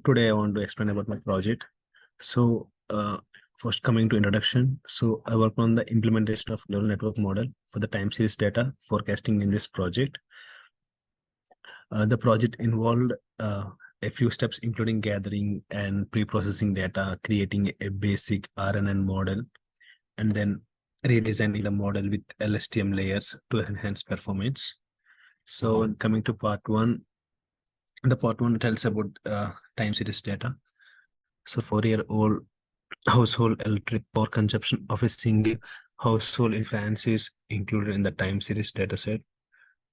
Today I want to explain about my project. So first coming to introduction. So I work on the implementation of neural network model for the time series data forecasting in this project. The project involved a few steps, including gathering and pre-processing data, creating a basic RNN model, and then redesigning the model with LSTM layers to enhance performance. So coming to part one, the part one tells about time series data. So 4-year-old household electric power consumption of a single household in France is included in the time series dataset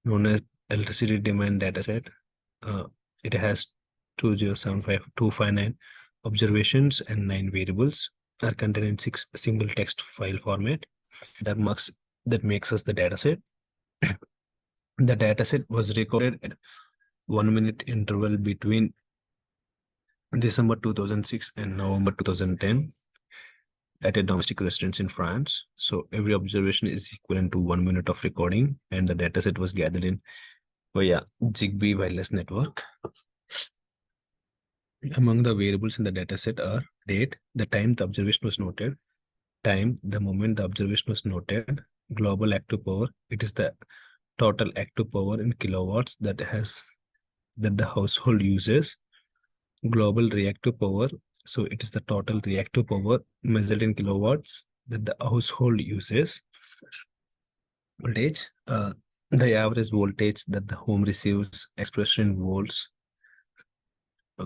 known as electricity demand dataset. Uh, it has 2075259 observations and 9 variables are contained in 6 single text file format. That makes us the dataset. The dataset was recorded at 1 minute interval between December 2006 and November 2010 at a domestic residence in France. So every observation is equivalent to 1 minute of recording, and the dataset was gathered in via Zigbee wireless network. Among the variables in the dataset are date, the time the observation was noted, time, the moment the observation was noted, global active power, it is the total active power in kilowatts that the household uses, global reactive power, so it is the total reactive power measured in kilowatts that the household uses, voltage, the average voltage that the home receives expressed in volts,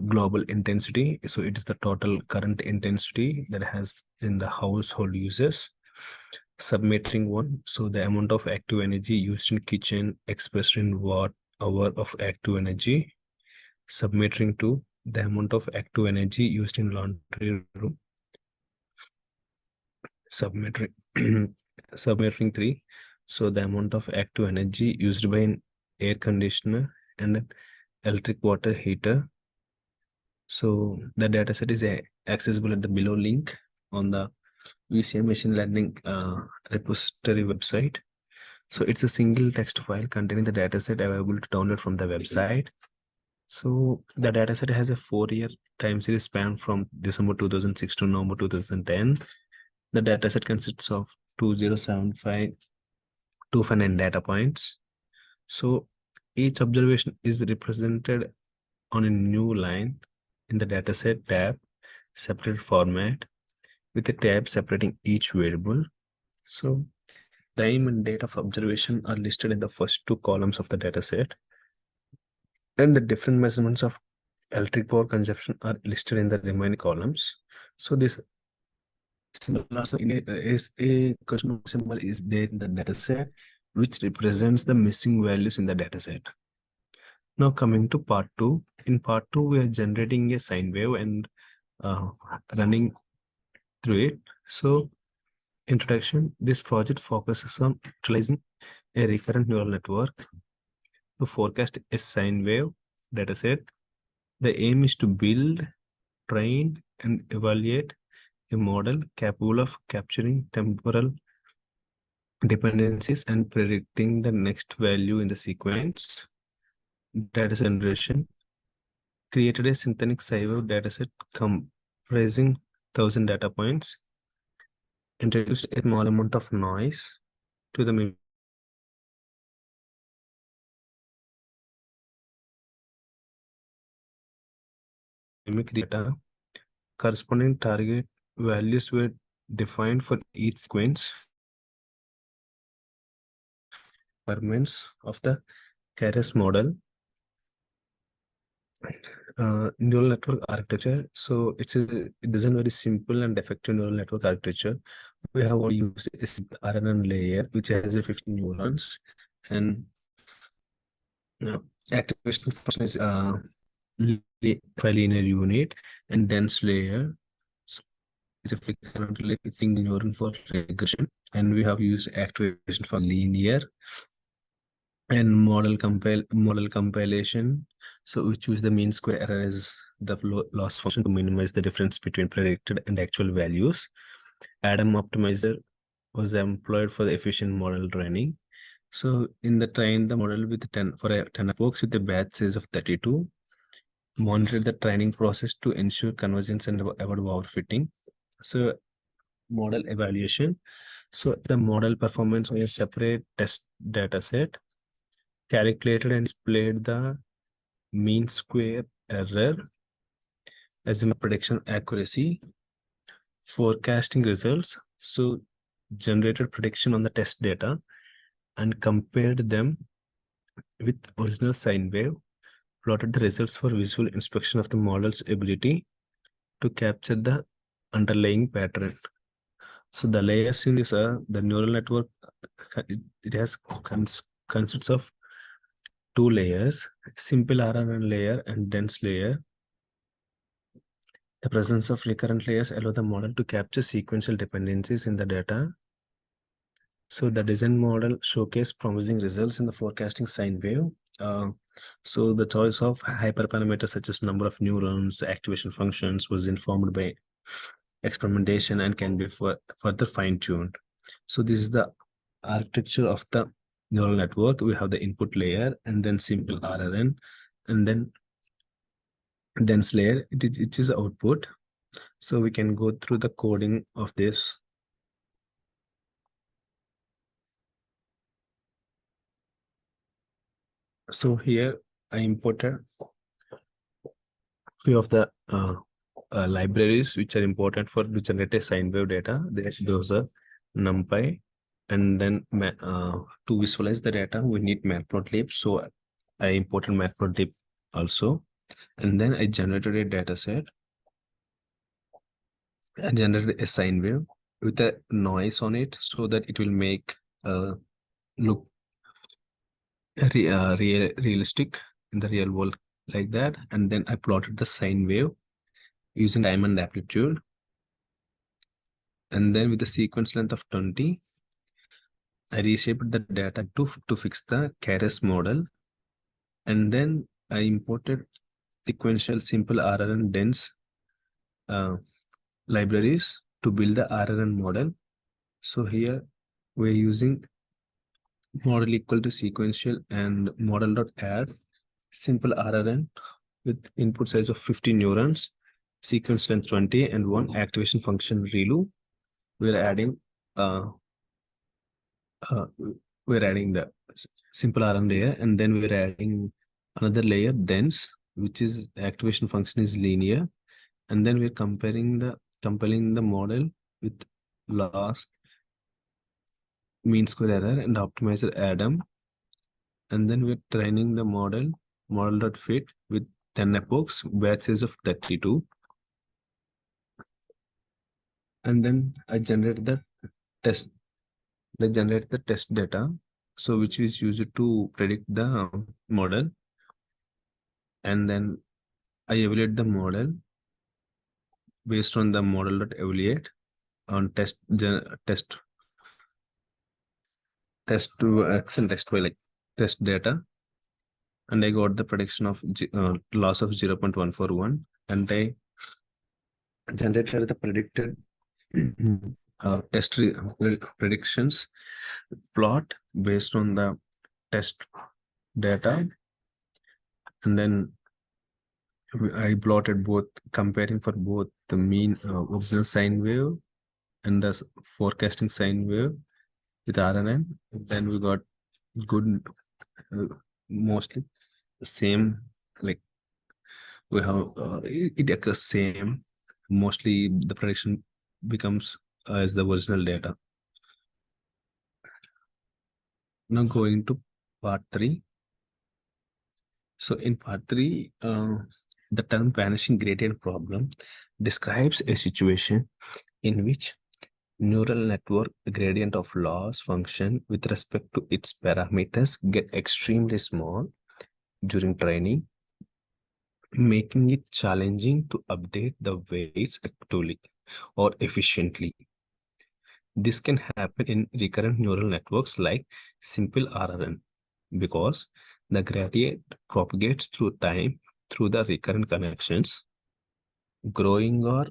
global intensity, so it is the total current intensity that has in the household uses, submetering one, so the amount of active energy used in kitchen expressed in watt hour of active energy, submetering two, the amount of active energy used in laundry room, submetering submetering three, so the amount of active energy used by an air conditioner and an electric water heater. So the dataset is accessible at the below link on the VCM machine learning repository website. So it's a single text file containing the dataset available to download from the website. So the dataset has a 4-year time series span from December 2006 to November 2010. The dataset consists of 2075259 data points. So each observation is represented on a new line in the dataset tab, separate format, with a tab separating each variable. So time and date of observation are listed in the first 2 columns of the dataset, and the different measurements of electric power consumption are listed in the remaining columns. So this is a question symbol is there in the dataset, which represents the missing values in the dataset. Now coming to part 2. In part 2, we are generating a sine wave and running through it. So introduction, this project focuses on utilizing a recurrent neural network to forecast a sine wave dataset. The aim is to build, train, and evaluate a model capable of capturing temporal dependencies and predicting the next value in the sequence. Data generation created a synthetic sine wave dataset comprising 1,000 data points, introduced a small amount of noise to the mimic data. Corresponding target values were defined for each sequence requirements of the Keras model. Neural network architecture. So it isn't very simple and effective neural network architecture. We have used a RNN layer which has a 15 neurons, and activation function is linear unit, and dense layer. So it's a currently single neuron for regression, and we have used activation for linear and model compilation. So we choose the mean square error as the loss function to minimize the difference between predicted and actual values. Adam optimizer was employed for the efficient model training. So in the train the model with 10 networks with a batch size of 32. monitor the training process to ensure convergence and avoid overfitting. So model evaluation. So the model performance on a separate test data set, calculated and displayed the mean square error, assume prediction accuracy, forecasting results. So generated prediction on the test data and compared them with original sine wave, plotted the results for visual inspection of the model's ability to capture the underlying pattern. So the layers in this the neural network, it has consists of two layers: simple RNN layer and dense layer. The presence of recurrent layers allow the model to capture sequential dependencies in the data. So the design model showcased promising results in the forecasting sine wave. Uh, so the choice of hyperparameters such as number of neurons, activation functions was informed by experimentation and can be further fine-tuned. So this is the architecture of the neural network. We have the input layer and then simple RNN and then dense layer. It is output. So we can go through the coding of this. So here I imported few of the libraries which are important for to generate a sine wave data. Those are NumPy, and then to visualize the data we need matplotlib. So I imported matplotlib also, and then I generated a data set. I generated a sine wave with a noise on it so that it will make look realistic in the real world like that. And then I plotted the sine wave using time and amplitude. And then with the sequence length of 20, I reshaped the data to fix the Keras model. And then I imported sequential simple RNN dense libraries to build the RNN model. So here we're using model equal to sequential and model.add simple RNN with input size of 50 neurons, sequence length 20, and one activation function ReLU. We're adding uh, uh, we're adding the simple RNN layer, and then we're adding another layer dense, which is activation function is linear, and then we're compiling the model with loss, mean square error, and optimizer Adam, and then we're training the model.fit with 10 epochs, batch size of 32, and then I generate the test. They generate the test data, so which is used to predict the model, and then I evaluate the model based on the model.evaluate on test to Excel test by like test data, and I got the prediction of loss of 0.141, and I generated the predicted predictions plot based on the test data, and then I plotted both, comparing for both the mean original sine wave and the forecasting sine wave with RNN. Then we got good, mostly the same, like we have it occurs same. Mostly the prediction becomes as the original data. Now going to part 3. So in part 3, the term vanishing gradient problem describes a situation in which neural network gradient of loss function with respect to its parameters get extremely small during training, making it challenging to update the weights actively or efficiently. This can happen in recurrent neural networks like simple RNN because the gradient propagates through time through the recurrent connections, growing or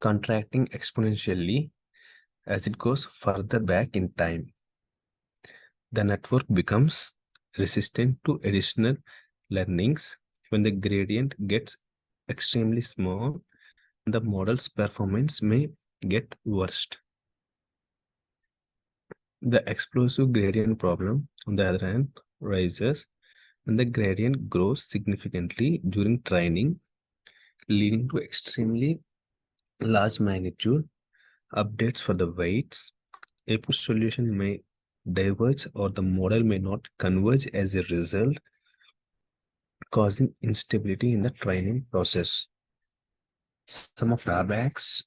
contracting exponentially as it goes further back in time. The network becomes resistant to additional learnings, when the gradient gets extremely small, the model's performance may get worst. The explosive gradient problem, on the other hand, rises when the gradient grows significantly during training, leading to extremely large magnitude updates for the weights. A push solution may diverge or the model may not converge as a result, causing instability in the training process. Some of the drawbacks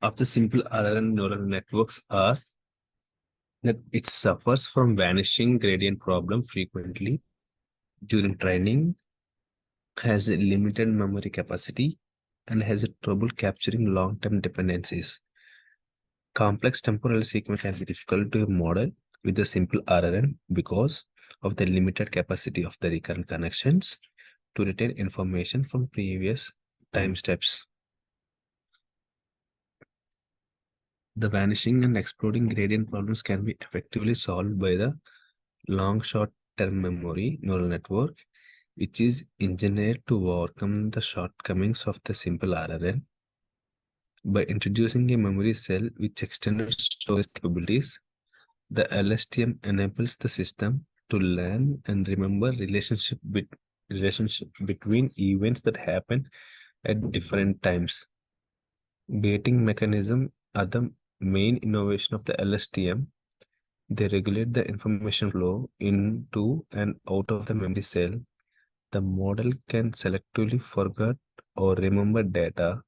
of the simple RNN neural networks are that it suffers from vanishing gradient problem frequently during training, has a limited memory capacity, and has a trouble capturing long-term dependencies. Complex temporal sequence can be difficult to model with a simple RNN because of the limited capacity of the recurrent connections to retain information from previous time steps. The vanishing and exploding gradient problems can be effectively solved by the long short-term memory neural network, which is engineered to overcome the shortcomings of the simple RNN. By introducing a memory cell with extended storage capabilities, the LSTM enables the system to learn and remember relationship between events that happen at different times. Gating mechanism are the main innovation of the LSTM. They regulate the information flow into and out of the memory cell. The model can selectively forget or remember data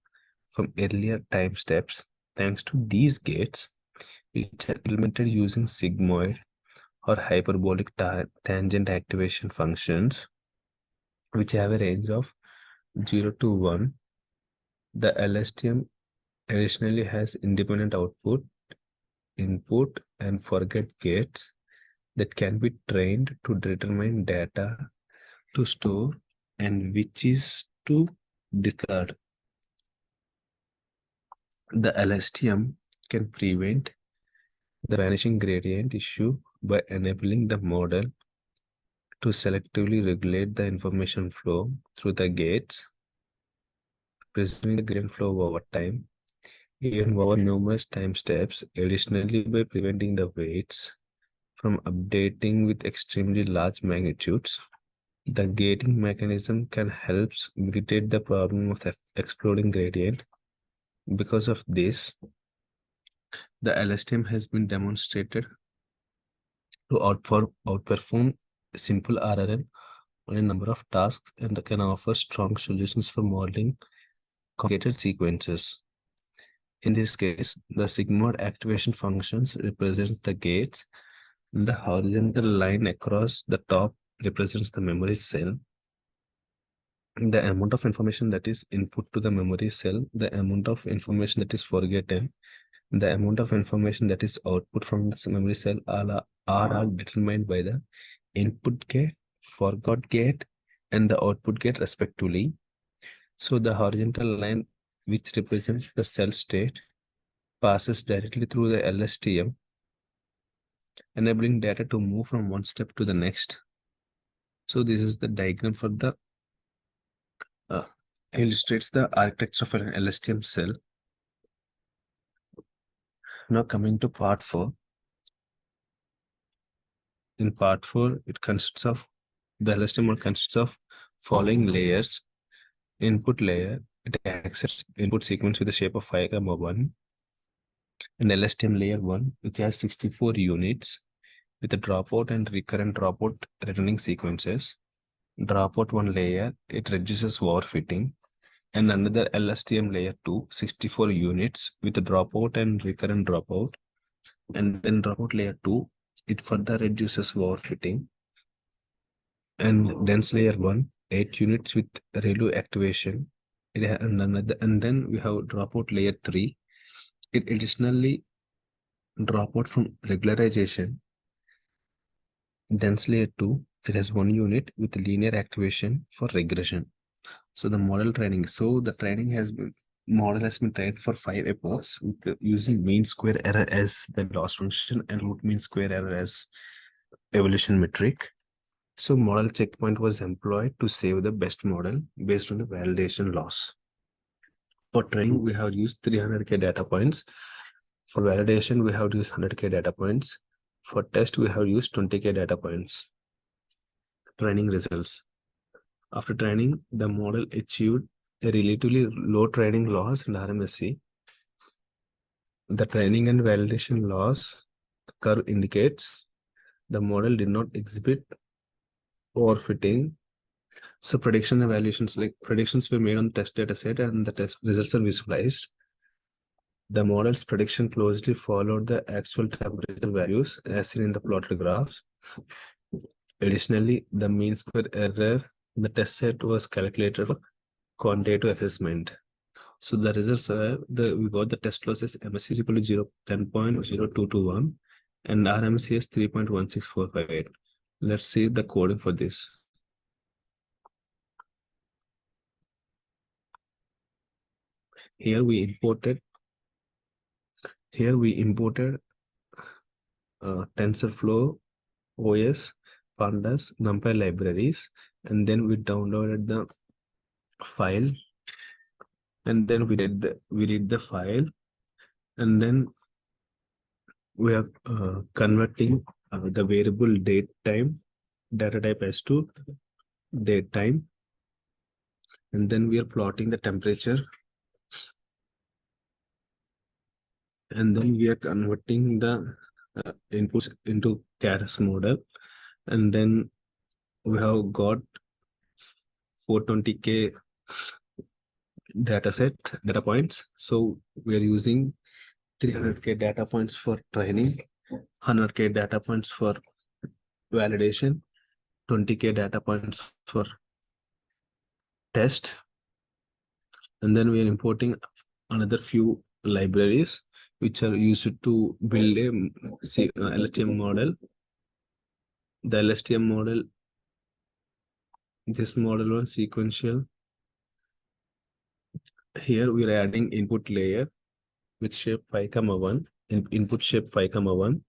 from earlier time steps thanks to these gates, which are implemented using sigmoid or hyperbolic tangent activation functions, which have a range of 0 to 1. The LSTM additionally has independent output, input, and forget gates that can be trained to determine data to store and which is to discard. The LSTM can prevent the vanishing gradient issue by enabling the model to selectively regulate the information flow through the gates, preserving the gradient flow over time, even over numerous time steps. Additionally, by preventing the weights from updating with extremely large magnitudes, the gating mechanism can help mitigate the problem of the exploding gradient. Because of this, the LSTM has been demonstrated to outperform simple RNN on a number of tasks and can offer strong solutions for modeling complicated sequences. In this case, the sigmoid activation functions represent the gates, and the horizontal line across the top represents the memory cell. The amount of information that is input to the memory cell, the amount of information that is forgotten, the amount of information that is output from this memory cell are all determined by the input gate, forgot gate, and the output gate respectively. So the horizontal line, which represents the cell state, passes directly through the LSTM, enabling data to move from one step to the next. So this is the diagram for the illustrates the architecture of an LSTM cell. Now coming to part 4. In part 4, it consists of the LSTM model consists of following layers. Input layer, it accepts input sequence with the shape of 5,1. And LSTM layer 1, which has 64 units with a dropout and recurrent dropout returning sequences. Dropout 1 layer, it reduces overfitting. And another LSTM layer 2, 64 units with a dropout and recurrent dropout. And then dropout layer 2, it further reduces overfitting. And dense layer 1, 8 units with ReLU activation. And then we have dropout layer 3. It additionally dropout from regularization. Dense layer 2, it has 1 unit with linear activation for regression. So the model training. So the training model has been trained for 5 epochs with using mean square error as the loss function and root mean square error as evolution metric. So model checkpoint was employed to save the best model based on the validation loss. For training, we have used 300K data points. For validation, we have used 100K data points. For test, we have used 20K data points. Training results. After training, the model achieved a relatively low training loss in RMSE. The training and validation loss curve indicates the model did not exhibit overfitting. So prediction evaluations, like predictions were made on the test data set and the test results are visualized. The model's prediction closely followed the actual temperature values as seen in the plotted graphs. Additionally, the mean square error in the test set was calculated for quantitative assessment. So the results are we got the test losses MSC is equal to 10.0221 and RMC is 3.16458. Let's see the coding for this. Here we imported TensorFlow OS, pandas, NumPy libraries, and then we downloaded the file, and then we read the file, and then we are converting the variable date time data type as to date time, and then we are plotting the temperature, and then we are converting the inputs into Keras model, and then we have got 420K data points. So we are using 300K data points for training, 100K data points for validation, 20K data points for test, and then we are importing another few libraries which are used to build a LSTM model. The LSTM model, this model one sequential. Here we are adding input layer with shape 5,1, input shape 5,1,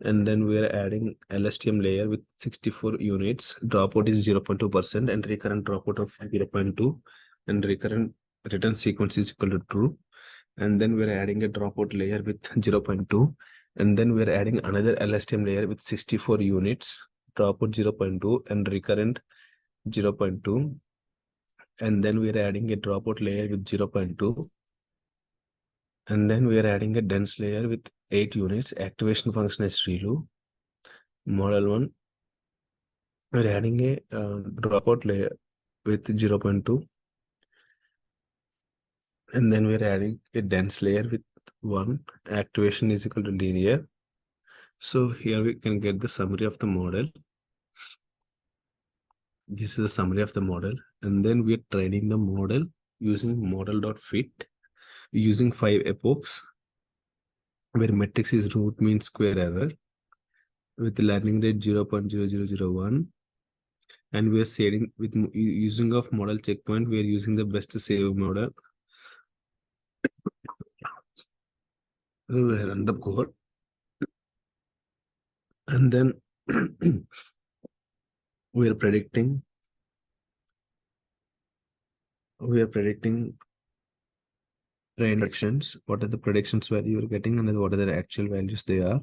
and then we are adding LSTM layer with 64 units. Dropout is 0.2% and recurrent dropout of 0.2, and recurrent return sequence is equal to true. And then we're adding a dropout layer with 0.2, and then we're adding another LSTM layer with 64 units, dropout 0.2 and recurrent 0.2, and then we're adding a dropout layer with 0.2, and then we're adding a dense layer with 8 units. Activation function is ReLU. Model 1, we're adding a dropout layer with 0.2, and then we're adding a dense layer with 1. Activation is equal to linear. So here we can get the summary of the model. This is the summary of the model, and then we're training the model using model.fit using 5 epochs, where metrics is root mean square error with learning rate 0.0001, and we are saving with using of model checkpoint. We are using the best save model. We run the code, and then we are predicting predictions. What are the predictions value you're getting, and then what are the actual values they are,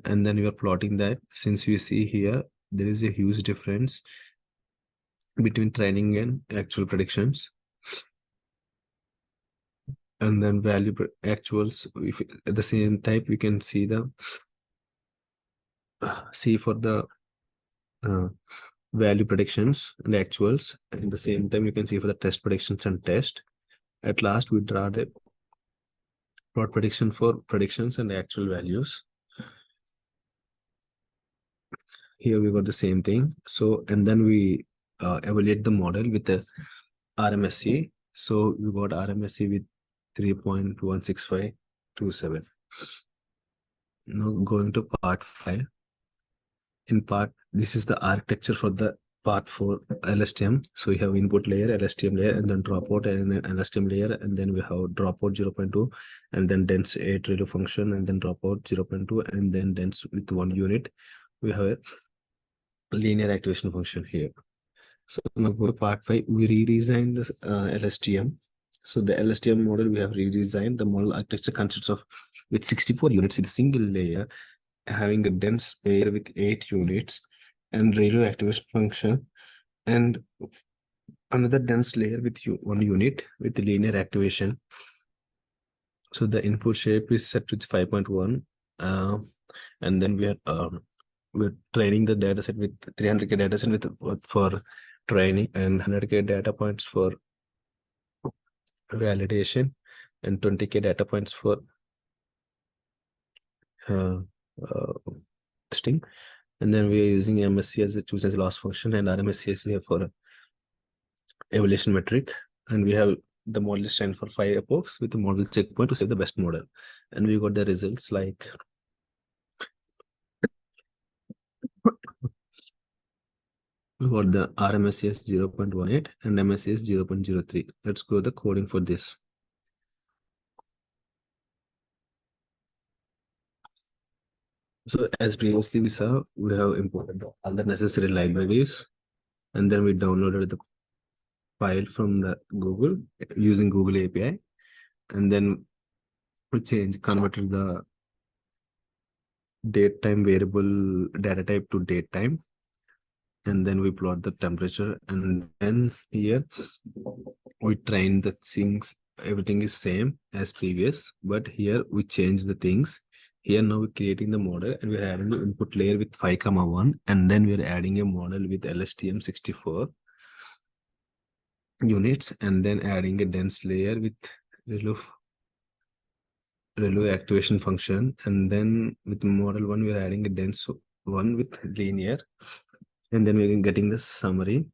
and then you are plotting that. Since you see here, there is a huge difference between training and actual predictions, and then value actuals. If at the same type, we can see the for the value predictions and actuals. At the same time, you can see for the test predictions and test. At last, we draw the plot prediction for predictions and actual values. Here we got the same thing. So, and then we evaluate the model with the RMSE. So we got RMSE with 3.16527. Now going to part 5. In part, this is the architecture for the part 4 LSTM. So we have input layer, LSTM layer, and then dropout and LSTM layer, and then we have dropout 0.2, and then dense 8 ReLU function, and then dropout 0.2, and then dense with 1 unit. We have linear activation function here. So now for part 5, we redesigned this LSTM. So the LSTM model we have redesigned. The model architecture consists of with 64 units in a single layer, having a dense layer with 8 units and radio activation function, and another dense layer with 1 unit with linear activation. So the input shape is set with 5.1, and then we're training the data set with 300K data set with for training and 100K data points for validation and 20K data points for uh, uh, testing. And then we are using MSC as a choose as loss function and RMSC as here for evaluation metric. And we have the model stand for 5 epochs with the model checkpoint to save the best model. And we got the results like we got the RMSCS 0.18 and MSCS 0.03. Let's go the coding for this. So as previously we saw, we have imported all the necessary libraries, and then we downloaded the file from the Google using Google API, and then we converted the date time variable data type to date time, and then we plot the temperature, and then here we train the things. Everything is same as previous, but here we change the things. Here now we're creating the model and we're adding the input layer with 5,1, and then we're adding a model with LSTM 64 units, and then adding a dense layer with relu activation function, and then with model 1 we're adding a dense one with linear, and then we're getting the summary.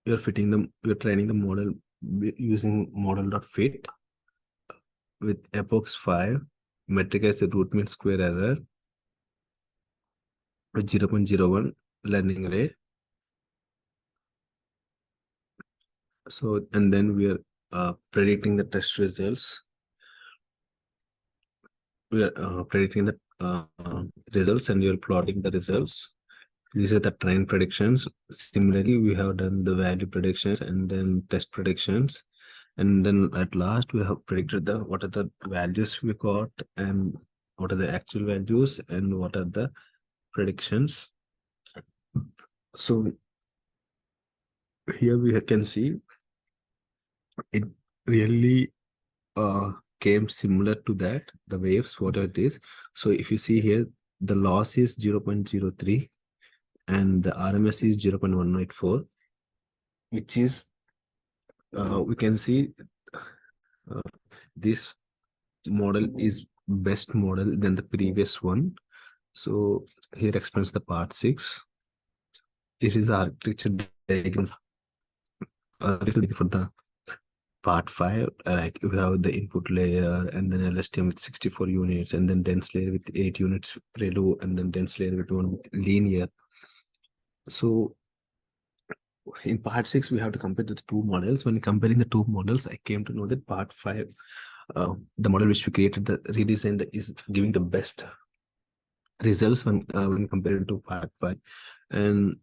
You're training the model using model.fit with epochs 5, metric as a root mean square error with 0.01 learning rate. So, and then we are predicting the test results. We are predicting the results, and you're plotting the results. These are the train predictions. Similarly, we have done the value predictions and then test predictions. And then at last, we have predicted what are the values we got and what are the actual values and what are the predictions. So here we can see it really came similar to that, the waves, whatever it is. So if you see here, the loss is 0.03 and the RMS is 0.184, which is we can see this model is best model than the previous one. So here explains the part 6. This is the architecture diagram for the part 5. Like we have the input layer and then LSTM with 64 units, and then dense layer with 8 units prelude, and then dense layer with 1 with linear. So in part 6, we have to compare the two models. When comparing the two models, I came to know that part 5, the model which we created, the redesign, is giving the best results when compared to part 5. And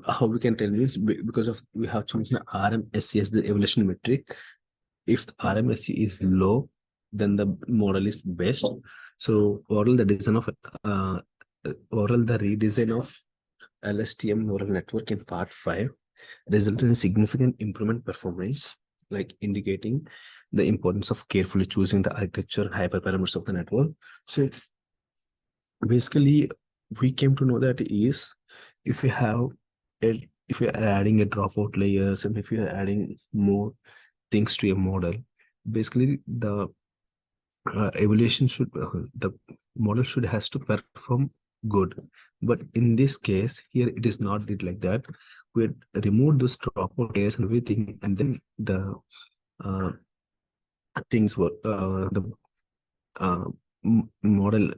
how we can tell this, because of we have chosen RMSE as the evaluation metric. If the RMSE is low, then the model is best. So overall, the redesign of LSTM neural network in part 5 resulted in significant improvement performance, like indicating the importance of carefully choosing the architecture hyperparameters of the network. So basically, we came to know that is if you have if you're adding a dropout layers and if you're adding more things to your model, basically the evaluation should the model should has to perform good. But in this case here, it is not did like that. We remove those dropout layers and everything, and then the things were the model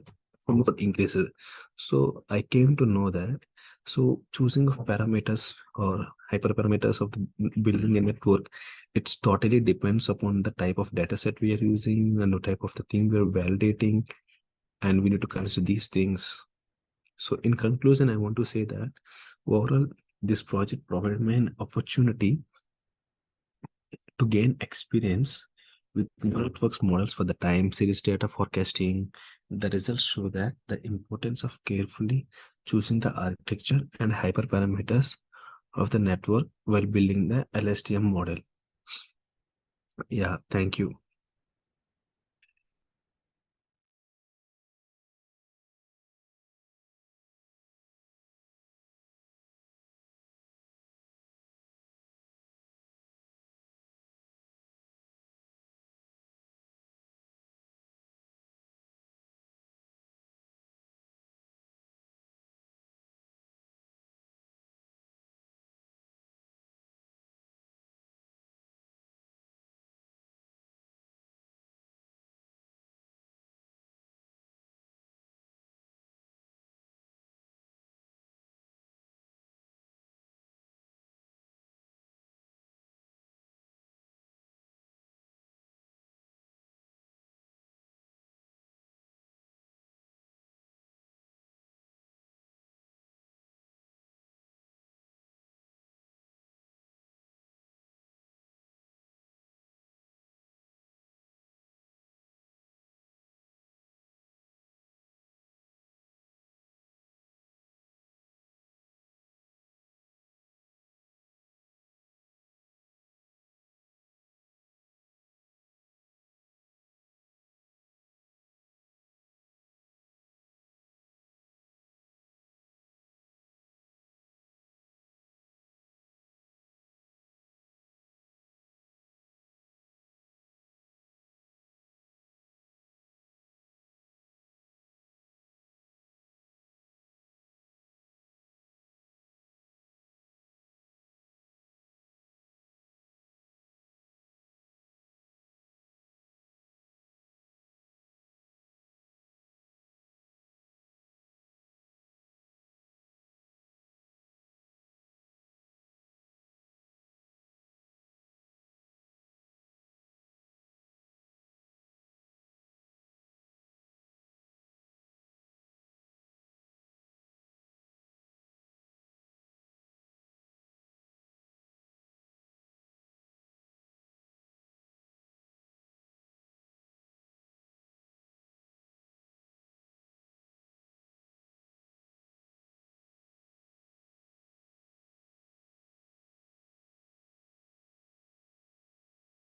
increases. So I came to know that. So choosing of parameters or hyperparameters of the building a network, it's totally depends upon the type of data set we are using and the type of the thing we're validating, and we need to consider these things. So in conclusion, I want to say that overall, this project provided me an opportunity to gain experience with neural networks models for the time series data forecasting. The results show that the importance of carefully choosing the architecture and hyperparameters of the network while building the LSTM model. Yeah, thank you.